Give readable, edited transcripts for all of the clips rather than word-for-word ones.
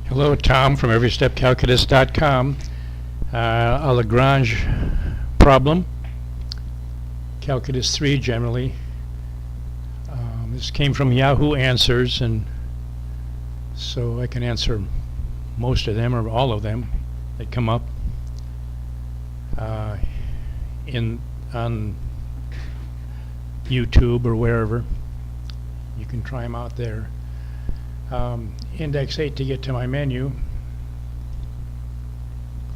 Hello, Tom from EveryStepCalculus.com. A Lagrange problem, Calculus 3 generally. This came from Yahoo Answers, and so I can answer most of them or all of them that come up on YouTube or wherever. You can try them out there. Index 8 to get to my menu.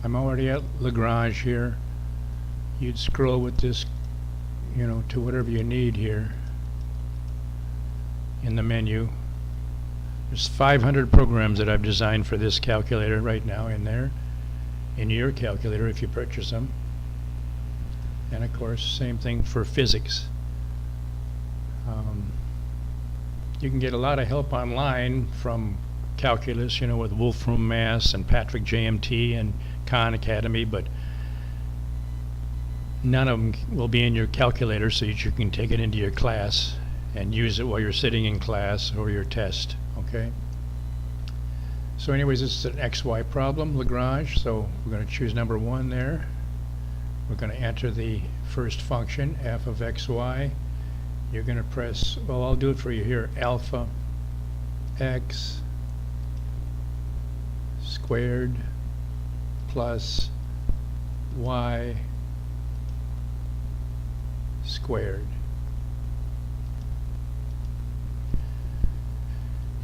I'm already at Lagrange here. You'd scroll with this, to whatever you need here in the menu. There's 500 programs that I've designed for this calculator right now in there, in your calculator if you purchase them. And of course, same thing for physics. You can get a lot of help online from calculus, with Wolfram Mass and Patrick JMT and Khan Academy, but none of them will be in your calculator so that you can take it into your class and use it while you're sitting in class or your test, okay? So anyways, this is an XY problem, Lagrange, so we're going to choose number 1 there. We're going to enter the first function, f of xy. You're going to press, well, I'll do it for you here, alpha x squared plus y squared.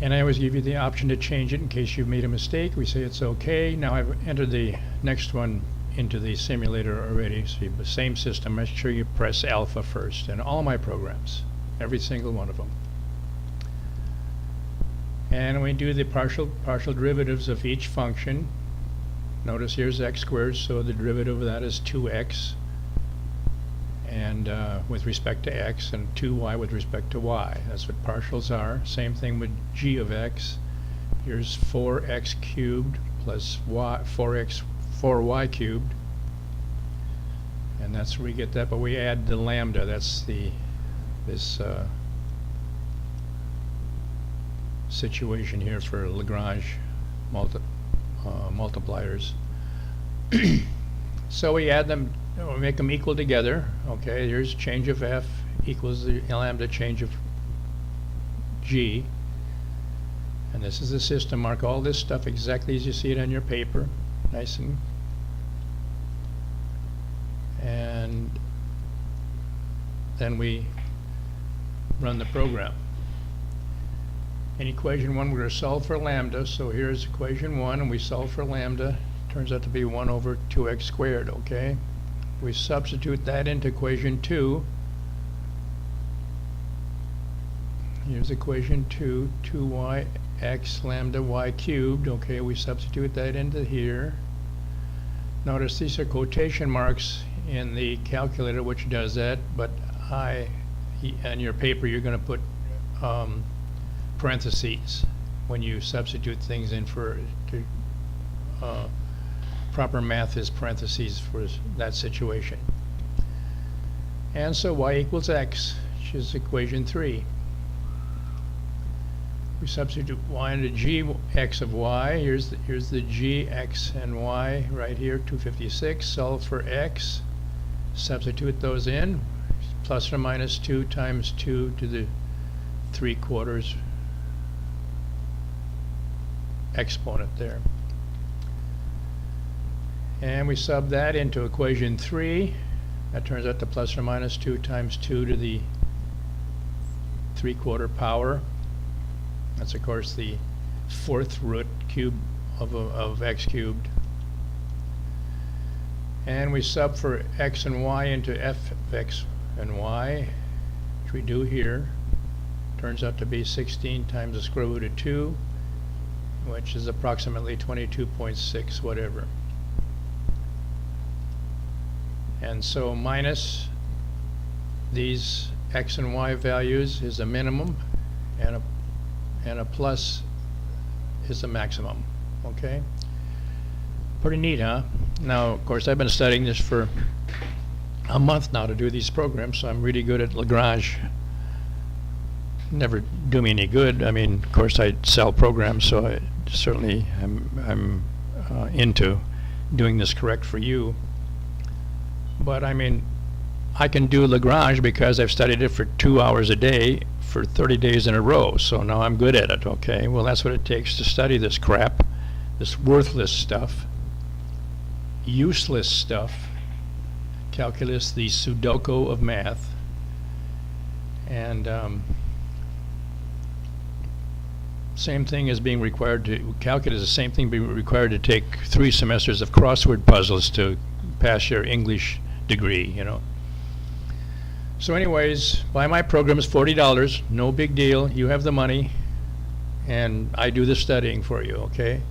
And I always give you the option to change it in case you've made a mistake. We say it's okay. Now I've entered the next one into the simulator already, so the same system. Make sure you press alpha first in all my programs, every single one of them. And we do the partial derivatives of each function. Notice here's x squared, so the derivative of that is 2x, and with respect to x, and 2y with respect to y. That's what partials are. Same thing with g of x. Here's 4x cubed plus y, 4y cubed, and that's where we get that, but we add the lambda. That's this situation here for Lagrange multipliers. So we add them, we make them equal together. Okay, here's change of f equals the lambda change of g, and this is the system. Mark all this stuff exactly as you see it on your paper, nice and then we run the program. In equation 1 we're going to solve for lambda, so here's equation 1 and we solve for lambda. Turns out to be 1 over 2x squared, okay? We substitute that into equation 2. Here's equation 2, 2y x lambda y cubed, okay? We substitute that into here. Notice these are quotation marks in the calculator, which does that, but on your paper you're going to put parentheses when you substitute things in for proper math is parentheses for that situation. And so y equals x, which is equation 3. We substitute y into g x of y. Here's the g, x, and y right here, 256. Solve for x. Substitute those in. Plus or minus 2 times 2 to the 3/4 exponent there. And we sub that into equation 3. That turns out to plus or minus 2 times 2 to the 3/4 power. That's of course the 4th root cube of x cubed. And we sub for x and y into f of x and y, which we do here. Turns out to be 16 times the square root of 2, which is approximately 22.6 whatever. And so minus these x and y values is a minimum, and a plus is a maximum, okay? Pretty neat, huh? Now, of course, I've been studying this for a month now to do these programs, so I'm really good at Lagrange. Never do me any good. I mean, of course, I sell programs, so certainly I'm into doing this correct for you. But I mean, I can do Lagrange because I've studied it for 2 hours a day for 30 days in a row, so now I'm good at it, okay? Well, that's what it takes to study this crap, this worthless stuff, useless stuff, calculus, the Sudoku of math. And same thing as being required to, calculus is the same thing being required to take 3 semesters of crossword puzzles to pass your English degree, you know. So anyways, buy my programs, $40, no big deal. You have the money, and I do the studying for you, okay,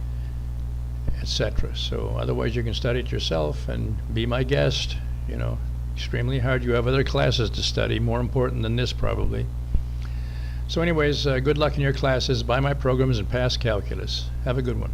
etc. So otherwise you can study it yourself and be my guest, you know. Extremely hard. You have other classes to study, more important than this probably. So anyways, good luck in your classes. Buy my programs and pass calculus. Have a good one.